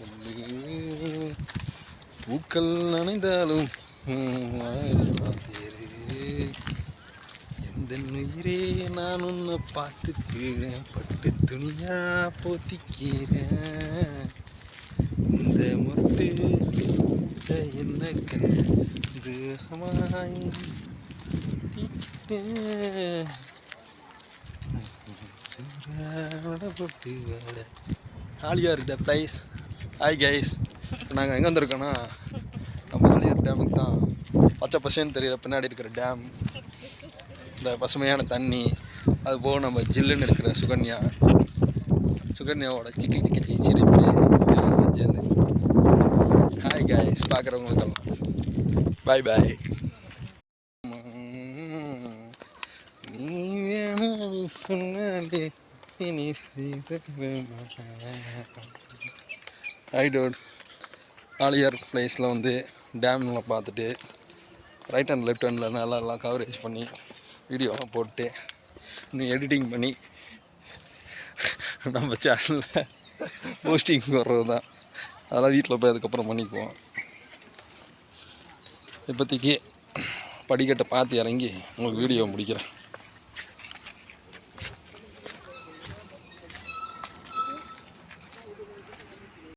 சொல்லு பூக்கள் நனைந்தாலும் எந்த உயிரே நான் உன்னை பார்த்துக்கிறேன், பட்டு துணியா போத்திக்கிறேன். இந்த முட்டு என்ன கண்டு சமாய் போட்டு ஆலியார் த ப்ரைஸ். ஹாய் கைஸ், இப்போ நாங்கள் எங்கே வந்திருக்கோன்னா நம்ம ஆலியார் டேமுக்கு தான். பச்சை பசேன்னு தெரியுற பின்னாடி இருக்கிற டேம், இந்த பசுமையான தண்ணி, அது போக நம்ம ஜில்லுன்னு இருக்கிற சுகன்யாவோட கிக்கி கிக்கி சிரிப்பு சேர்ந்து. ஹாய் கைஸ், பார்க்குறவங்களுக்கெல்லாம் பாய் பாய். நீ வேணும் சொன்னாலே இனி ஹை டோட். ஆலியார் பிளேஸில் வந்து டேம்லாம் பார்த்துட்டு ரைட் ஹேண்ட் லெஃப்ட் ஹேண்டில் நல்லா கவரேஜ் பண்ணி வீடியோலாம் போட்டு இன்னும் எடிட்டிங் பண்ணி நம்ம சேனலில் போஸ்டிங் வர்றது தான். அதெல்லாம் வீட்டில் போய் அதுக்கப்புறம் பண்ணிக்குவோம். இப்போதைக்கு படிக்கட்டை பார்த்து இறங்கி உங்களுக்கு வீடியோ முடிக்கிறேன்.